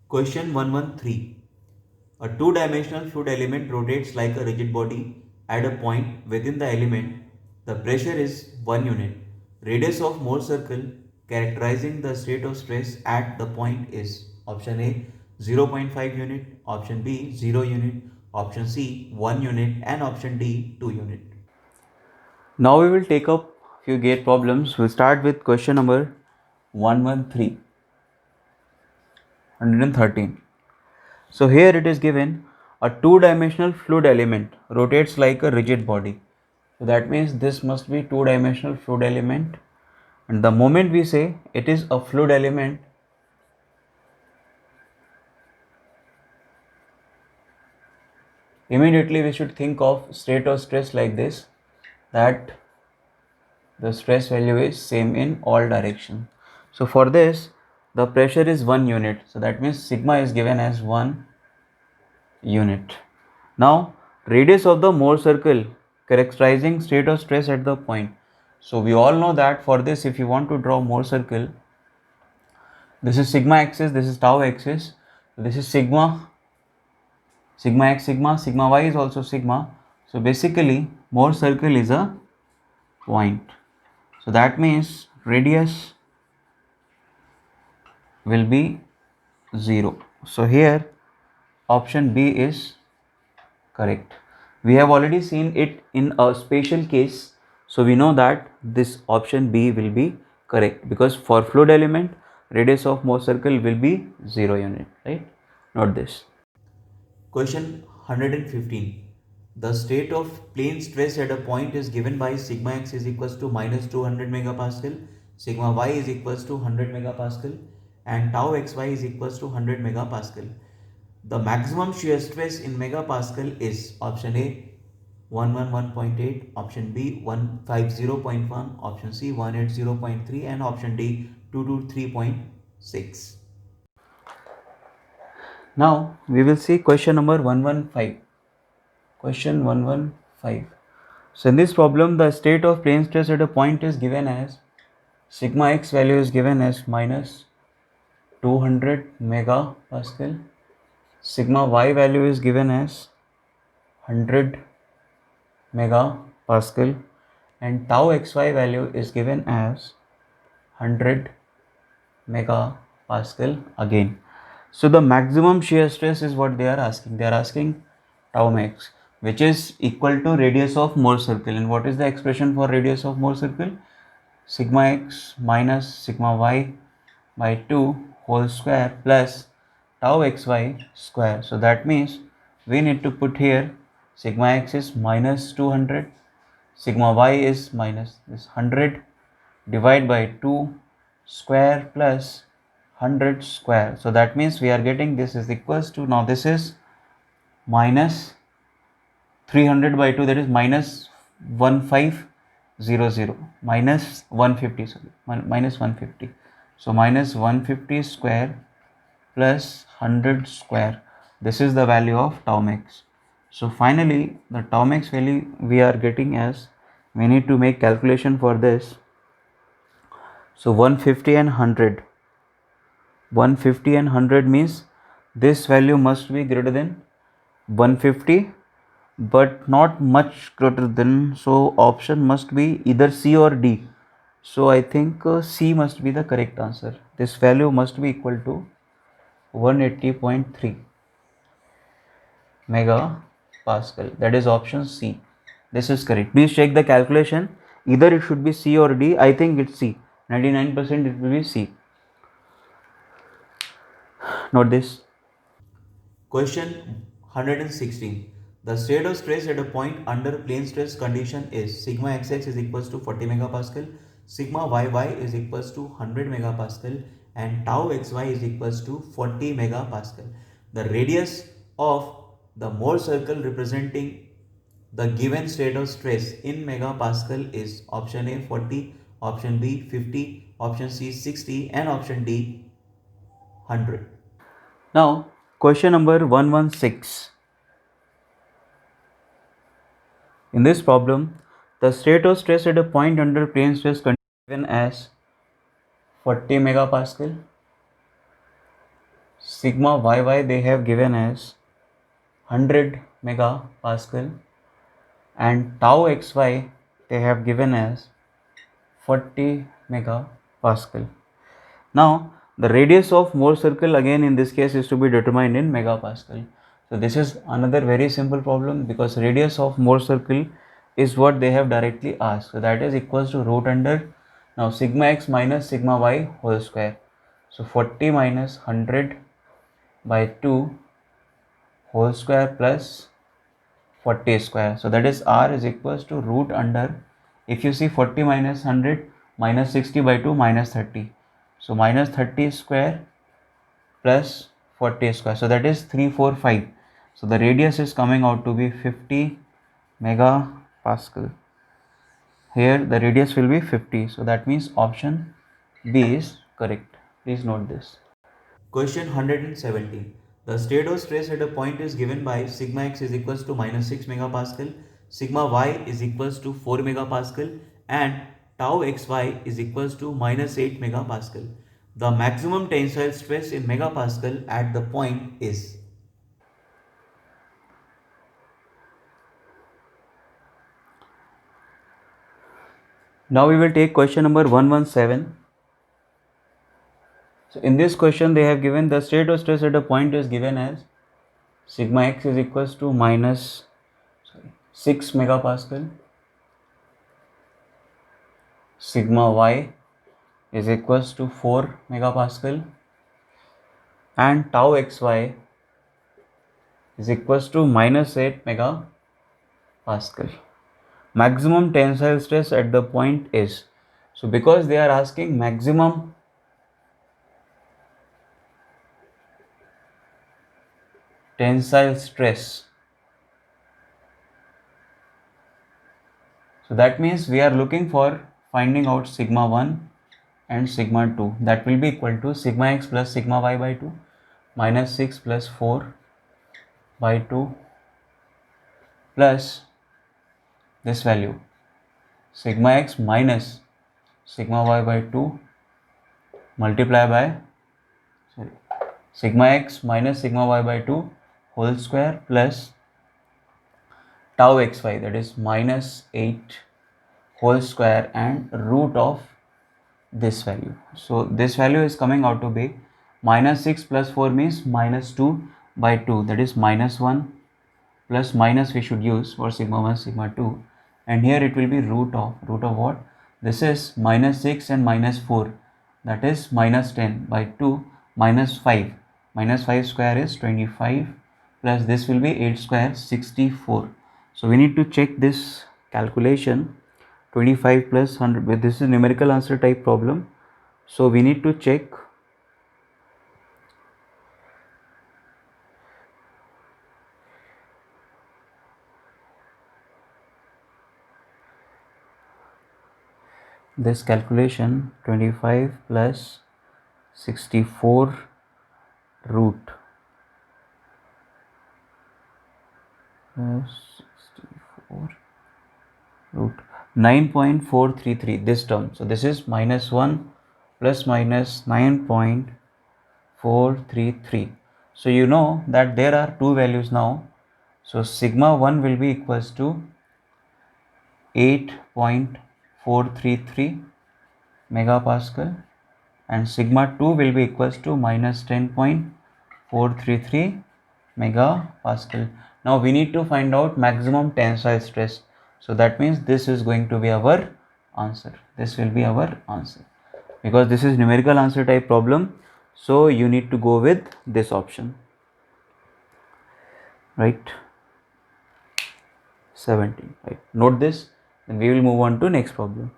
Question 113. A two-dimensional fluid element rotates like a rigid body at a point within the element. The pressure is 1 unit. Radius of Mohr circle characterizing the state of stress at the point is option A 0.5 unit, option B 0 unit, option C 1 unit and option D 2 unit. Now we will take up few gate problems. We'll start with question number 113. 113. So here it is given a two-dimensional fluid element rotates like a rigid body. So that means this must be two-dimensional fluid element, and the moment we say it is a fluid element, immediately we should think of state of stress like this, that the stress value is same in all directions. So for this the pressure is 1 unit, so that means sigma is given as 1 unit. Now radius of the Mohr circle characterizing state of stress at the point. So we all know that for this, if you want to draw Mohr circle, this is sigma axis, this is tau axis, this is sigma, sigma x sigma, sigma y is also sigma. So basically Mohr circle is a point. So that means radius will be 0. So here option B is correct. We have already seen it in a special case, so we know that this option B will be correct, because for fluid element radius of Mohr circle will be 0 unit, right? Not this. Question 115. The state of plane stress at a point is given by sigma x is equals to minus 200 megapascal, sigma y is equals to 100 megapascal and tau xy is equals to 100 megapascal. The maximum shear stress in megapascal is option A 111.8, option B 150.1, option C 180.3 and option D 223.6. Now we will see question number 115. Question 115. So in this problem the state of plane stress at a point is given as sigma x value is given as minus 200 megapascal, sigma y value is given as 100 megapascal and tau xy value is given as 100 megapascal again. So the maximum shear stress is what they are asking. They are asking tau max, which is equal to radius of Mohr circle. And what is the expression for radius of Mohr circle? Sigma x minus sigma y by 2 whole square plus tau xy square. So that means we need to put here sigma x is minus 200, sigma y is minus this 100, divide by 2 square plus 100 square. So that means we are getting this is equals to, now this is minus 300 by 2, that is minus 1500, minus 150, sorry, minus 150. So minus 150 square plus 100 square. This is the value of tau max. So finally the tau max value we are getting as, we need to make calculation for this. So 150 and 100. 150 and 100 means this value must be greater than 150 but not much greater than, so option must be either C or D. So I think C must be the correct answer. This value must be equal to 180.3 megapascal. That is option C. This is correct. Please check the calculation. Either it should be C or D. I think it's C. 99% it will be C. Note this. Question 116. The state of stress at a point under plane stress condition is sigma xx is equals to 40 megapascal, sigma yy is equals to 100 megapascal and tau xy is equals to 40 megapascal. The radius of the Mohr circle representing the given state of stress in megapascal is option A 40, option B 50, option C 60 and option D 100. Now question number 116. In this problem, the state of stress at a point under plane stress condition is given as 40 megapascal, sigma yy they have given as 100 megapascal and tau xy they have given as 40 megapascal. Now the radius of Mohr circle again in this case is to be determined in megapascal. So this is another very simple problem because radius of Mohr circle is what they have directly asked. So that is equals to root under now sigma x minus sigma y whole square. So 40 minus 100 by 2 whole square plus 40 square. So that is r is equals to root under, if you see 40 minus 100 minus 60 by 2 minus 30. So minus 30 square plus 40 square. So that is 345. So the radius is coming out to be 50 megapascal. Here the radius will be 50. So that means option B is correct. Please note this. Question 117. The state of stress at a point is given by sigma x is equals to minus 6 megapascal, sigma y is equals to 4 megapascal and tau xy is equals to minus 8 megapascal. The maximum tensile stress in megapascal at the point is. Now we will take question number 117. So in this question they have given the state of stress at a point is given as sigma x is equals to minus 6 megapascal, sigma y is equals to 4 megapascal and tau xy is equals to minus 8 megapascal. Maximum tensile stress at the point is. So because they are asking maximum tensile stress, so that means we are looking for finding out sigma 1 and sigma 2. That will be equal to sigma x plus sigma y by 2 minus 6 plus 4 by 2 plus this value sigma x minus sigma y by 2 multiply by sigma x minus sigma y by 2 whole square plus tau xy, that is minus 8 whole square and root of this value. So this value is coming out to be minus 6 plus 4 means minus 2 by 2, that is minus 1 plus minus we should use for sigma 1 sigma 2 and here it will be root of what? This is minus 6 and minus 4, that is minus 10 by 2 minus 5. Minus 5 square is 25 plus this will be 8 square 64. So we need to check this calculation 25 plus 100, but this is numerical answer type problem. So we need to check this calculation 25 plus 64 root plus 64 root 9.433 this term. So this is minus 1 plus minus 9.433. So you know that there are two values now. So sigma 1 will be equals to 8.433 megapascal and sigma 2 will be equals to minus 10.433 megapascal. Now we need to find out maximum tensile stress. So that means this is going to be our answer. This will be our answer because this is numerical answer type problem. So you need to go with this option, right? 17, right? Note this. Then we will move on to next problem.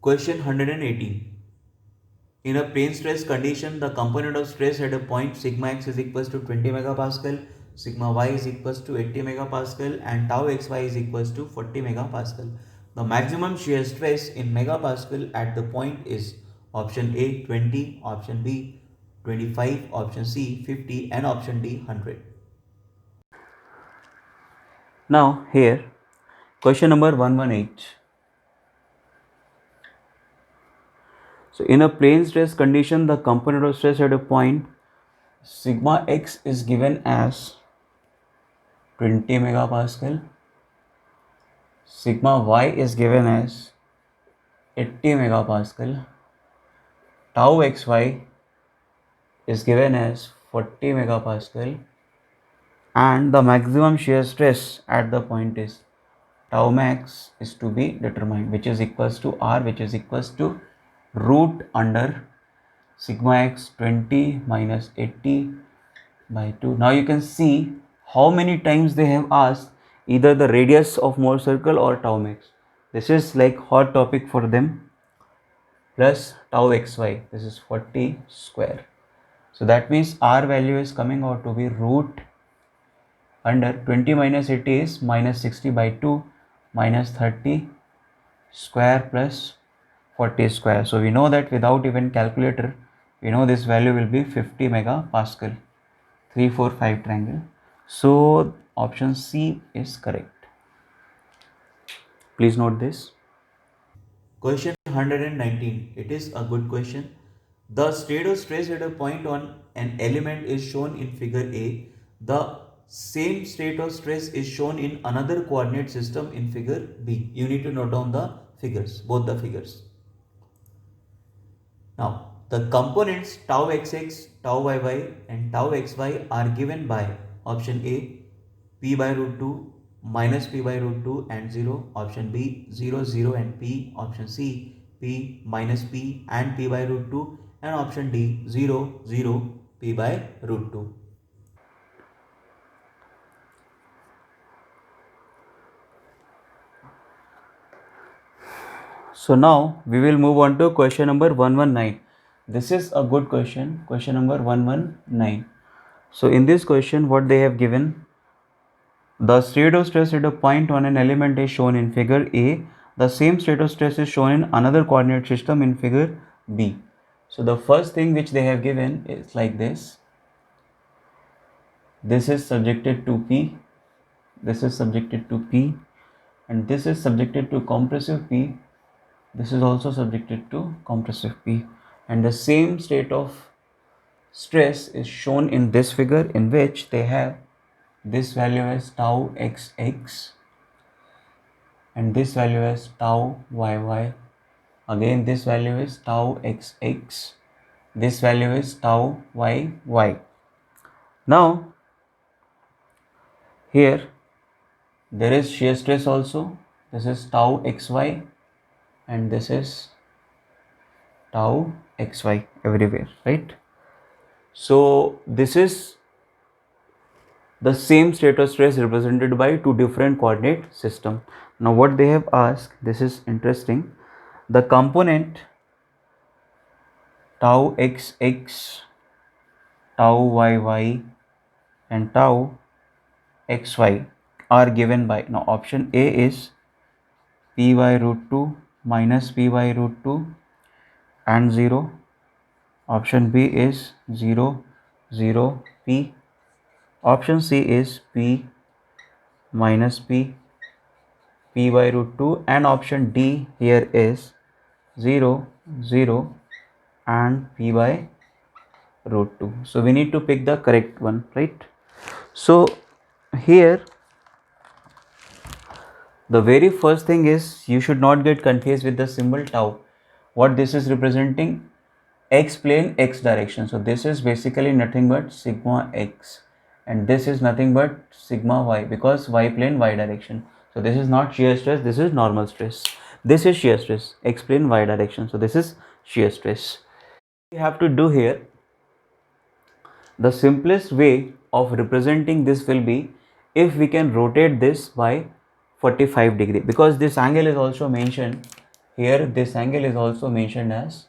Question 118. In a plane stress condition, the component of stress at a point sigma x is equals to 20 megapascal, sigma y is equals to 80 megapascal and tau xy is equals to 40 megapascal. The maximum shear stress in megapascal at the point is option A 20, option B 25, option C 50 and option D 100. Now here question number 118. So in a plane stress condition, the component of stress at a point sigma x is given as 20 megapascal, sigma y is given as 80 megapascal, tau xy is given as 40 megapascal, and the maximum shear stress at the point is tau max is to be determined, which is equals to r, which is equals to root under sigma x 20 minus 80 by 2. Now you can see how many times they have asked either the radius of Mohr circle or tau max. This is like hot topic for them. Plus tau xy, this is 40 square. So that means r value is coming out to be root under 20 minus 80 is minus 60 by 2 minus 30 square plus 40 square. So we know that without even calculator, we know this value will be 50 megapascal. 3 4 5 triangle. So option C is correct. Please note this. Question 119. It is a good question. The state of stress at a point on an element is shown in figure A. The same state of stress is shown in another coordinate system in figure B. You need to note down the figures, both the figures. Now, the components tau xx, tau yy and tau xy are given by option A, p by root 2, minus p by root 2 and 0, option B, 0, 0 and p, option C, p minus p and p by root 2, and option D, 0, 0, p by root 2. So now we will move on to question number 119. This is a good question, question number 119. So in this question, what they have given, the state of stress at a point on an element is shown in figure A. The same state of stress is shown in another coordinate system in figure B. So the first thing which they have given is like this. This is subjected to P. This is subjected to P. And this is subjected to compressive P. This is also subjected to compressive P. And the same state of stress is shown in this figure, in which they have this value as tau xx and this value is tau yy. Again this value is tau xx, this value is tau yy. Now here there is shear stress also. This is tau xy and this is tau xy everywhere, right? So this is the same state of stress represented by two different coordinate system. Now what they have asked, this is interesting. The component tau xx, tau yy and tau xy are given by, now option A is p by root 2 minus p by root 2 and 0. Option B is 0, 0, p. Option C is p minus p, p by root 2, and option D here is 0, 0 and p by root 2. So we need to pick the correct one, right? So here the very first thing is you should not get confused with the symbol tau. What this is representing? X plane, x direction. So this is basically nothing but sigma x and this is nothing but sigma y, because y plane, y direction. So this is not shear stress, this is normal stress. This is shear stress, x plane, y direction. So this is shear stress. We have to do here, the simplest way of representing this will be if we can rotate this by 45 degree, because this angle is also mentioned here, this angle is also mentioned as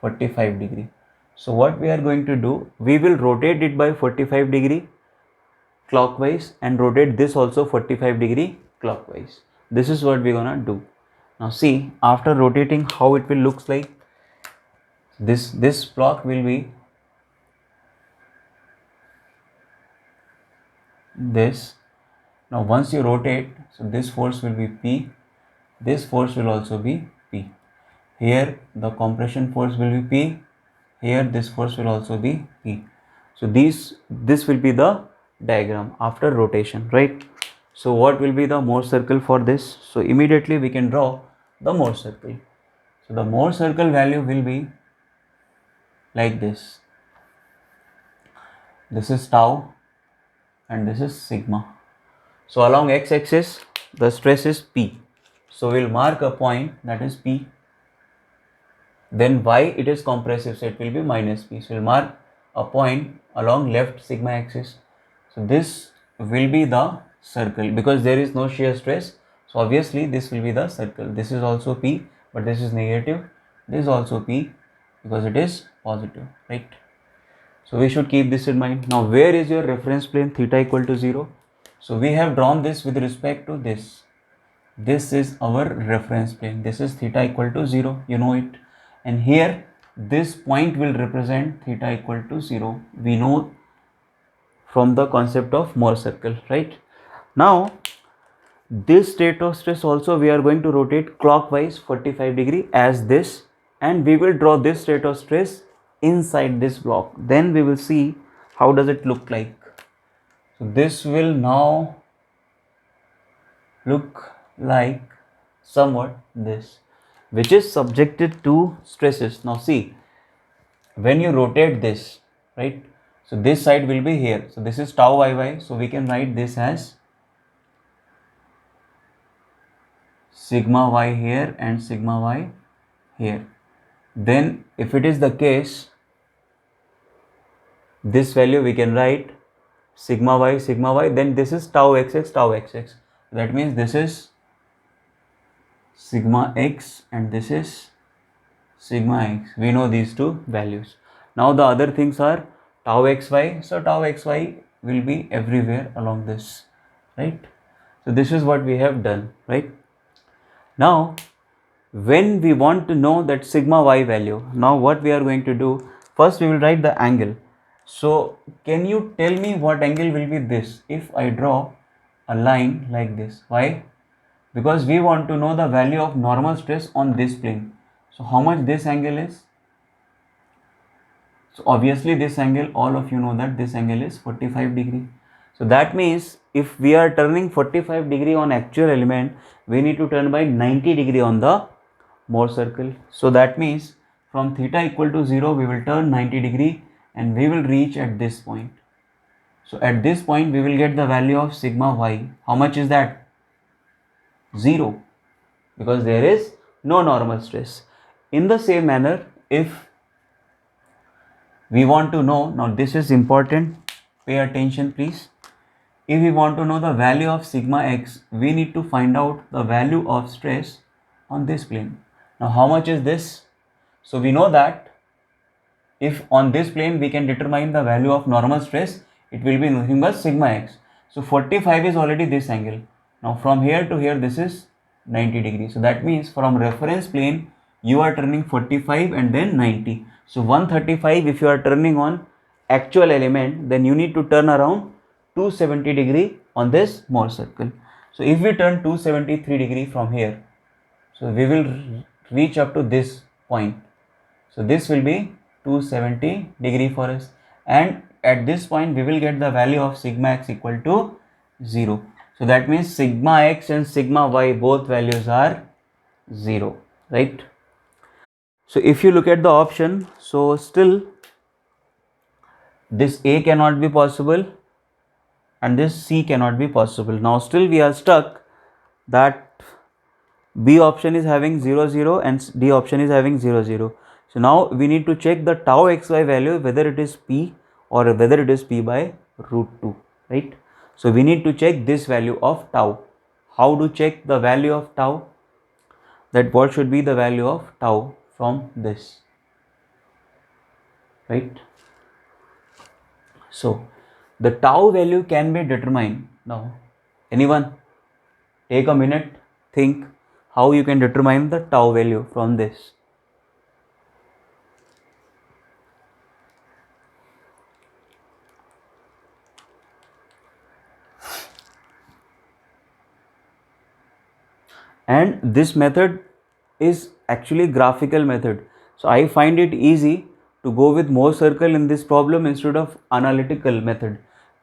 45 degree. So what we are going to do, we will rotate it by 45 degree clockwise and rotate this also 45 degree clockwise. This is what we're gonna do. Now see, after rotating how it will looks like. This block will be this. Now once you rotate, so this force will be P, this force will also be P. here the compression force will be P, here this force will also be P. So this will be the diagram after rotation, right? So what will be the Mohr circle for this? So immediately we can draw the Mohr circle. So the Mohr circle value will be like this. This is tau and this is sigma. So along x-axis the stress is P. So we'll mark a point that is P. Then y it is compressive, so it will be minus P. So we'll mark a point along left sigma axis. So this will be the circle because there is no shear stress. So obviously this will be the circle. This is also P, but this is negative. This is also P because it is positive, right? So we should keep this in mind. Now where is your reference plane theta equal to 0? So we have drawn this with respect to this. This is our reference plane. This is theta equal to 0, you know it. And here this point will represent theta equal to 0. We know from the concept of Mohr circle, right? Now this state of stress also we are going to rotate clockwise 45 degree as this, and we will draw this state of stress inside this block. Then we will see how does it look like. So this will now look like somewhat this, which is subjected to stresses. Now see, when you rotate this, right, so this side will be here. So this is tau yy, so we can write this as sigma y here and sigma y here. Then if it is the case, this value we can write sigma y, then this is tau xx. That means this is sigma x and this is sigma x. We know these two values. Now the other things are tau xy. So tau xy will be everywhere along this, right? So this is what we have done, right? Now when we want to know that sigma y value, now what we are going to do, first we will write the angle. So can you tell me what angle will be this if I draw a line like this? Why? Because we want to know the value of normal stress on this plane. So how much this angle is? So obviously this angle, all of you know that this angle is 45 degree. So that means if we are turning 45 degree on actual element, we need to turn by 90 degree on the Mohr circle. So that means from theta equal to 0, we will turn 90 degree and we will reach at this point. So at this point, we will get the value of sigma y. How much is that? 0, because there is no normal stress. In the same manner, if we want to know, now this is important, pay attention please. If we want to know the value of sigma x, we need to find out the value of stress on this plane. Now how much is this? So we know that if on this plane we can determine the value of normal stress, it will be nothing but sigma x. So 45 is already this angle. Now from here to here this is 90 degrees. So that means from reference plane you are turning 45 and then 90. So 135 if you are turning on actual element, then you need to turn around 270 degree on this Mohr circle. So if we turn 273 degree from here, so we will reach up to this point. So this will be 270 degree for us, and at this point we will get the value of sigma x equal to 0. So that means sigma x and sigma y both values are 0, right? So if you look at the option, so still this A cannot be possible and this C cannot be possible. Now still we are stuck that B option is having 0 0 and D option is having 0 0. So now we need to check the tau xy value whether it is P or whether it is P by root 2, right? So we need to check this value of tau. How to check the value of tau? That what should be the value of tau from this, right? So the tau value can be determined. Now anyone take a minute, think how you can determine the tau value from this. And this method is actually graphical method. So I find it easy to go with Mohr circle in this problem instead of analytical method.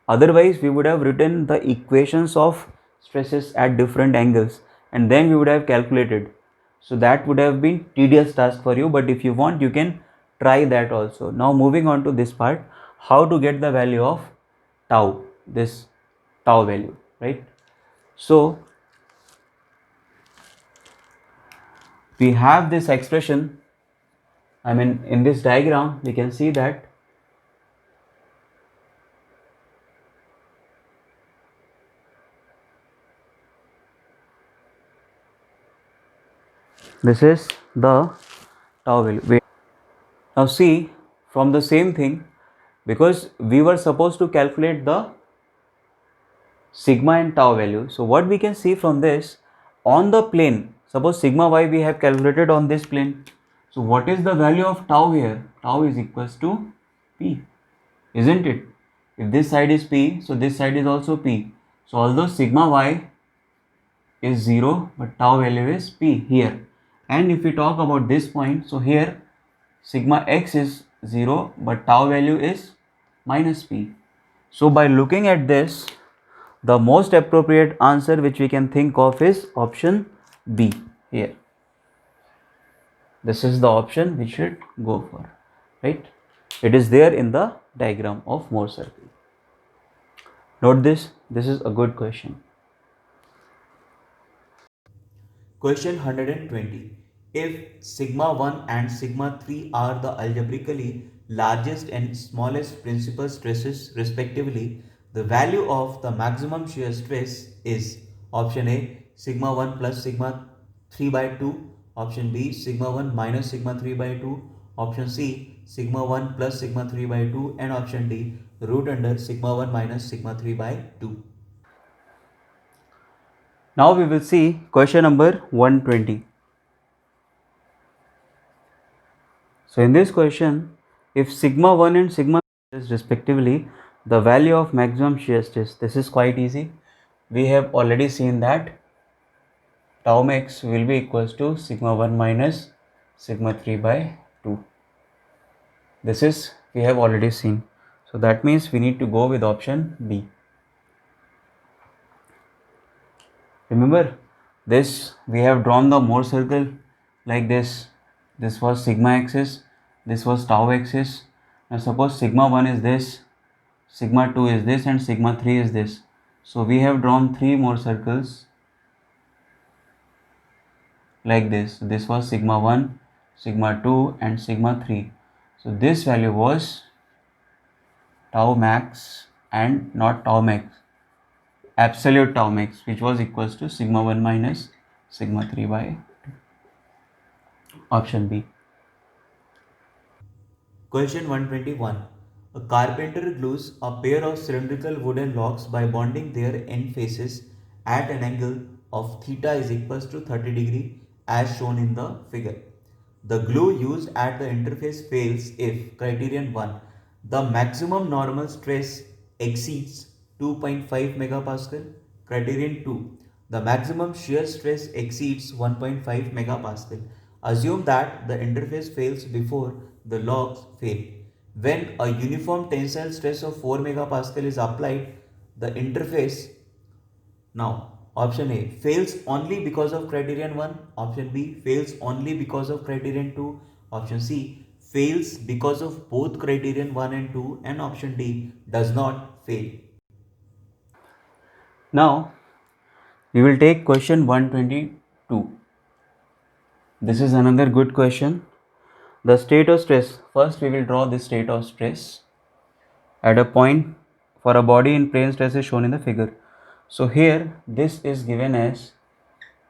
Otherwise, we would have written the equations of stresses at different angles and then we would have calculated. So that would have been tedious task for you, but if you want, you can try that also. Now moving on to this part, how to get the value of tau, this tau value, right? So we have this expression, I mean in this diagram we can see that this is the tau value. Now see, from the same thing, because we were supposed to calculate the sigma and tau value. So what we can see from this, on the plane, suppose sigma y we have calculated on this plane. So what is the value of tau here? Tau is equals to p, isn't it? If this side is p, so this side is also p. So although sigma y is 0, but tau value is p here. And if we talk about this point, so here sigma x is 0, but tau value is minus p. So by looking at this, the most appropriate answer which we can think of is option B here. This is the option we should go for, right? It is there in the diagram of Mohr circle. Note this is a good question. Question 120. If sigma 1 and sigma 3 are the algebraically largest and smallest principal stresses respectively, the value of the maximum shear stress is option A sigma 1 plus sigma 3 by 2, option B sigma 1 minus sigma 3 by 2, option C sigma 1 plus sigma 3 by 2, and option D root under sigma 1 minus sigma 3 by 2. Now we will see question number 120. So in this question, if sigma 1 and sigma is respectively the value of maximum shear stress, this is quite easy. We have already seen that tau max will be equals to sigma 1 minus sigma 3 by 2. This is we have already seen. So that means we need to go with option B. Remember this, we have drawn the Mohr circle like this. This was sigma axis, this was tau axis. Now suppose sigma 1 is this, sigma 2 is this, and sigma 3 is this. So we have drawn 3 more circles like this. This was sigma 1, sigma 2 and sigma 3. So this value was tau max and not tau max, absolute tau max, which was equals to sigma 1 minus sigma 3 by 2. Option B. Question 121. A carpenter glues a pair of cylindrical wooden logs by bonding their end faces at an angle of theta is equals to 30 degree as shown in the figure. The glue used at the interface fails if criterion 1. The maximum normal stress exceeds 2.5 megapascal. Criterion 2. The maximum shear stress exceeds 1.5 megapascal. Assume that the interface fails before the logs fail. When a uniform tensile stress of 4 megapascal is applied, the interface now option A fails only because of criterion 1, option B fails only because of criterion 2, option C fails because of both criterion 1 and 2, and option D does not fail. Now we will take question 122. This is another good question. The state of stress. First we will draw the state of stress at a point for a body in plane stress is shown in the figure. So here this is given as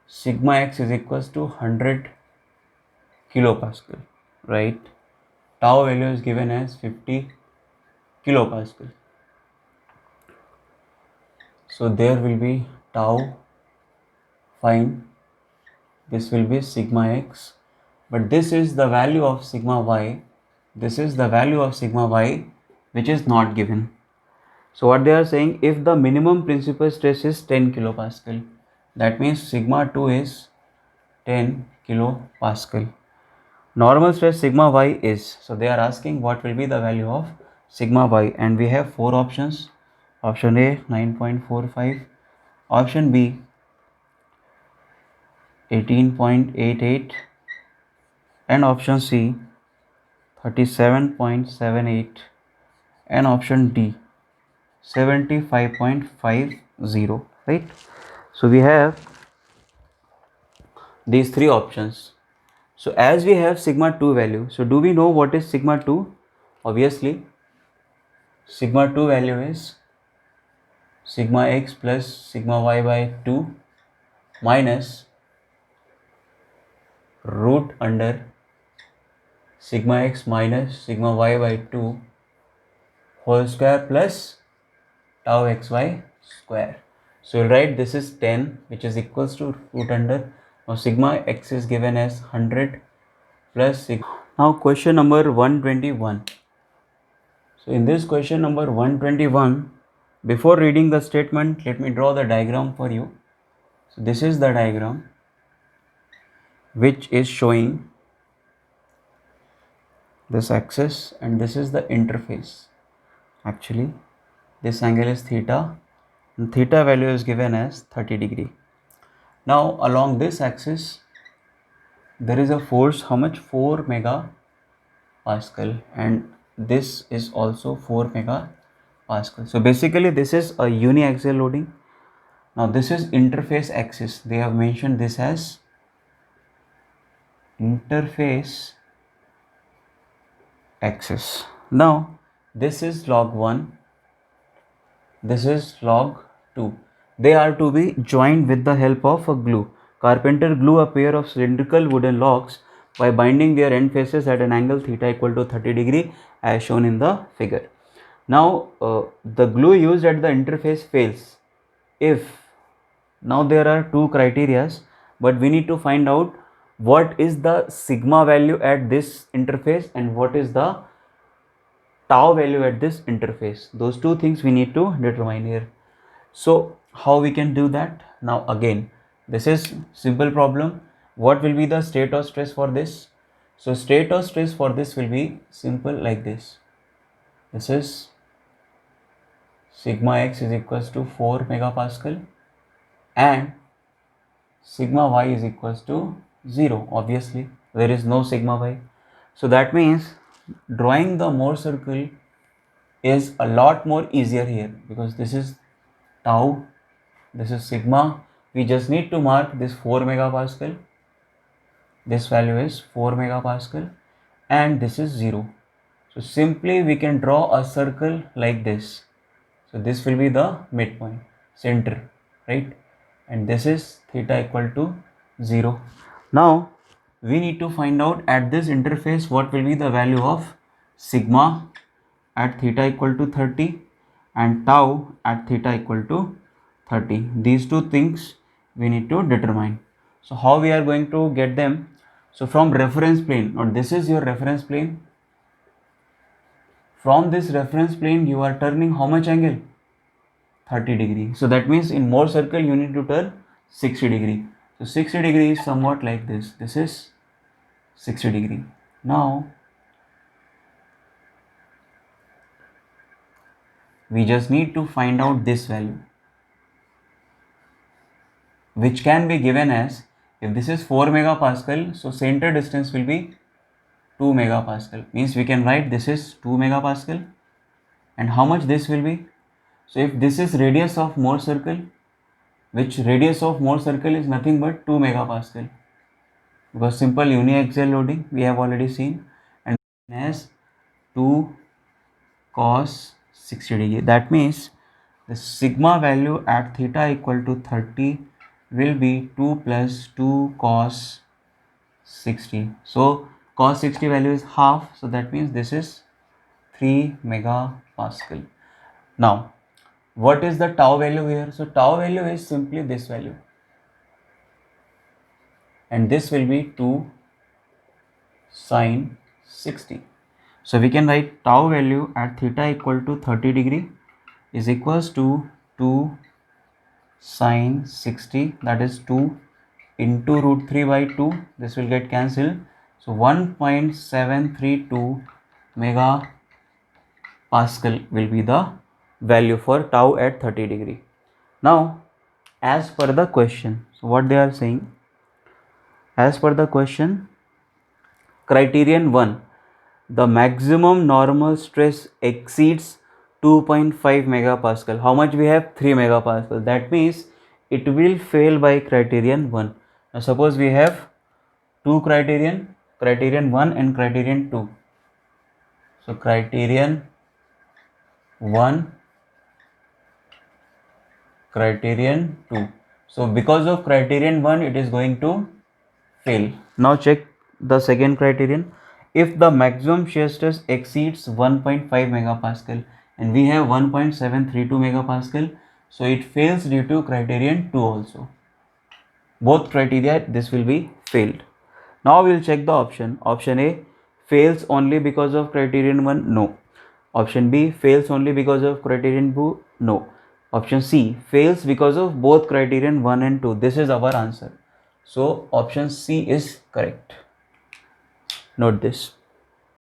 sigma x is equals to 100 kilopascal, right? Tau value is given as 50 kilopascal. So there will be tau, fine, this will be sigma x, but this is the value of sigma y, this is the value of sigma y which is not given. So what they are saying, if the minimum principal stress is 10 kilopascal, that means sigma 2 is 10 kilopascal. Normal stress sigma y is, so they are asking what will be the value of sigma y, and we have four options. Option A 9.45, option B 18.88, and option C 37.78, and option D 75.50, right? So we have these three options. So as we have sigma 2 value, so do we know what is sigma 2? Obviously sigma 2 value is sigma x plus sigma y by 2 minus root under sigma x minus sigma y by 2 whole square plus tau xy square. So you'll write this is 10, which is equals to root under, now sigma x is given as 100 plus sigma. Now question number 121. So in this question number 121, before reading the statement, let me draw the diagram for you. So this is the diagram which is showing this axis, and this is the interface. Actually this angle is theta, and theta value is given as 30 degree. Now along this axis there is a force, how much? 4 megapascal, and this is also 4 megapascal. So basically this is a uniaxial loading. Now this is interface axis, they have mentioned this as interface axis. Now this is log 1, this is log 2. They are to be joined with the help of a glue. Carpenter glue a pair of cylindrical wooden logs by binding their end faces at an angle theta equal to 30 degree as shown in the figure. Now the glue used at the interface fails if, now there are two criterias, but we need to find out what is the sigma value at this interface and what is the tau value at this interface. Those two things we need to determine here. So how we can do that? Now again, this is simple problem. What will be the state of stress for this? So state of stress for this will be simple like this. This is sigma x is equals to 4 megapascal and sigma y is equals to 0. Obviously there is no sigma y, so that means drawing the Mohr circle is a lot more easier here, because this is tau, this is sigma. We just need to mark this 4 megapascal, this value is 4 megapascal, and this is 0. So simply we can draw a circle like this. So this will be the midpoint, center, right? And this is theta equal to 0. Now we need to find out at this interface what will be the value of sigma at theta equal to 30 and tau at theta equal to 30. These two things we need to determine. So how we are going to get them? So from reference plane, now this is your reference plane. From this reference plane you are turning how much angle? 30 degree. So that means in Mohr circle you need to turn 60 degree. So 60 degree is somewhat like this. This is 60 degree. Now we just need to find out this value, which can be given as, if this is 4 megapascal, so center distance will be 2 megapascal. Means we can write this is 2 megapascal, and how much this will be? So if this is radius of Mohr circle, which radius of Mohr circle is nothing but 2 megapascal, because simple uniaxial loading we have already seen, and as 2 cos 60 degree. That means the sigma value at theta equal to 30 will be 2 plus 2 cos 60. So cos 60 value is half, so that means this is 3 megapascal. Now what is the tau value here? So tau value is simply this value, and this will be 2 sin 60. So we can write tau value at theta equal to 30 degree is equals to 2 sin 60, that is 2 into root 3 by 2, this will get cancelled. So 1.732 megapascal will be the value for tau at 30 degree. Now as per the question, so what they are saying, as per the question, criterion 1, the maximum normal stress exceeds 2.5 megapascal. How much we have? 3 megapascal. That means it will fail by criterion 1. Now suppose we have two criterion 1 and criterion 2. So criterion 1, criterion 2. So because of criterion 1 it is going to fail. Now check the second criterion. If the maximum shear stress exceeds 1.5 megapascal and we have 1.732 megapascal, so it fails due to criterion 2 also. Both criteria this will be failed. Now we will check the option. Option A fails only because of criterion 1, no. Option B fails only because of criterion 2, no. Option C fails because of both criterion 1 and 2. This is our answer. So option C is correct. Note this.